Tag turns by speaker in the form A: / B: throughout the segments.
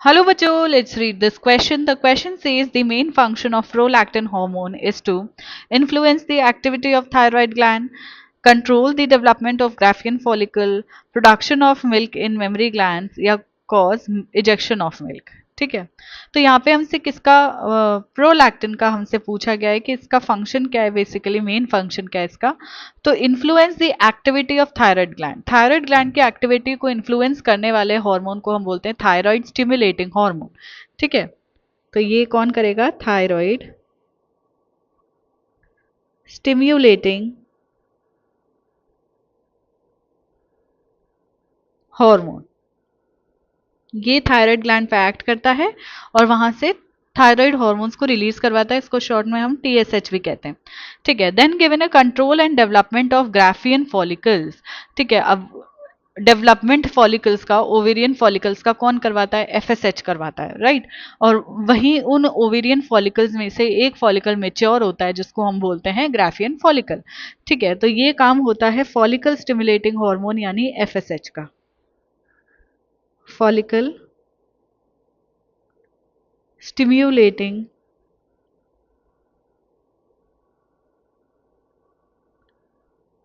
A: Hello bachcho, let's read this question. The question says the main function of prolactin hormone is to influence the activity of thyroid gland, control the development of Graafian follicle, production of milk in mammary glands या cause ejection of milk. ठीक है, तो यहाँ पे हमसे किसका prolactin का हमसे पूछा गया है कि इसका फंक्शन क्या है, बेसिकली मेन फंक्शन क्या है इसका। तो influence the activity of thyroid gland की एक्टिविटी को इन्फ्लुएंस करने वाले हार्मोन को हम बोलते हैं थायराइड स्टिमुलेटिंग हार्मोन। ठीक है, तो ये कौन करेगा, थायराइड स्टिम्युलेटिंग हार्मोन, ये थायराइड ग्लैंड पे एक्ट करता है और वहां से थायराइड हार्मोन्स को रिलीज करवाता है। इसको शॉर्ट में हम टीएसएच भी कहते हैं। ठीक है, then given a control and development of Graafian follicles. ठीक है, अब डेवलपमेंट फॉलिकल्स का, ओवेरियन फॉलिकल्स का कौन करवाता है, एफएसएच करवाता है, राइट। और वही उन ओवेरियन फॉलिकल्स में से एक फॉलिकल मेच्योर होता है जिसको हम बोलते हैं ग्राफियन फॉलिकल। ठीक है, तो ये काम होता है फॉलिकल स्टिमुलेटिंग हार्मोन यानी एफएसएच का, फॉलिकल स्टिम्युलेटिंग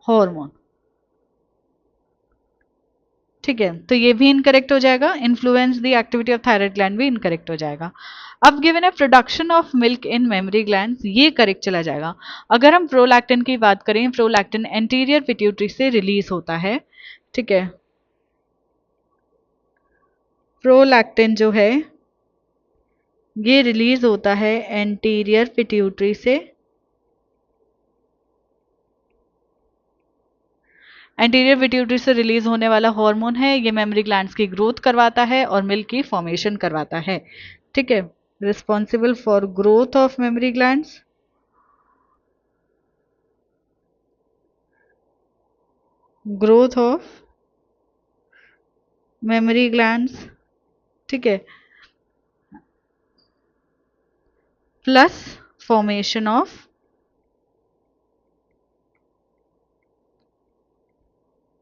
A: हार्मोन। ठीक है, तो ये भी इनकरेक्ट हो जाएगा, influence the activity of thyroid gland भी इनकरेक्ट हो जाएगा। अब गिवन है production of milk in mammary glands, ये करेक्ट चला जाएगा। अगर हम प्रोलैक्टिन की बात करें, प्रोलैक्टिन एंटीरियर पिट्यूटरी से रिलीज होता है। ठीक है, प्रोलैक्टिन जो है ये रिलीज होता है एंटीरियर पिट्यूटरी से। एंटीरियर पिट्यूटरी से रिलीज होने वाला हार्मोन है, ये मेमरी ग्लैंड्स की ग्रोथ करवाता है और मिल्क की फॉर्मेशन करवाता है। ठीक है, responsible for growth of mammary glands, growth of mammary glands. ठीक है, प्लस फॉर्मेशन ऑफ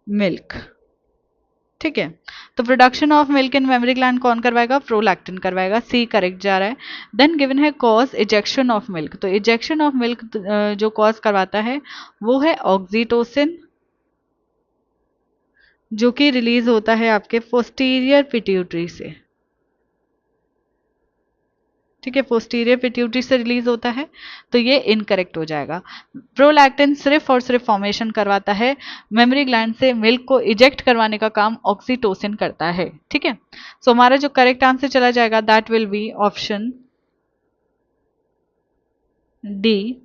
A: मिल्क। ठीक है, तो production of milk in mammary gland कौन करवाएगा, प्रोलैक्टिन करवाएगा, सी करेक्ट जा रहा है। देन गिवन है कॉज इजेक्शन ऑफ मिल्क, तो इजेक्शन ऑफ मिल्क जो कॉज करवाता है वो है ऑक्सीटोसिन, जो कि रिलीज होता है आपके पोस्टीरियर पिट्यूटरी से। ठीक है, पोस्टीरियर पिट्यूटरी से रिलीज होता है, तो ये इनकरेक्ट हो जाएगा। प्रोलैक्टिन सिर्फ और सिर्फ फॉर्मेशन करवाता है, मेमरी ग्लैंड से मिल्क को इजेक्ट करवाने का काम ऑक्सीटोसिन करता है। ठीक है, सो हमारा जो करेक्ट आंसर चला जाएगा that will be option D,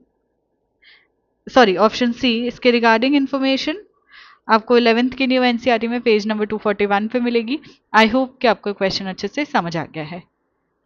A: sorry option C. इसके रिगार्डिंग इंफॉर्मेशन आपको 11th की न्यू एनसीईआरटी में पेज नंबर 241 पे मिलेगी। आई होप कि आपको क्वेश्चन अच्छे से समझ आ गया है।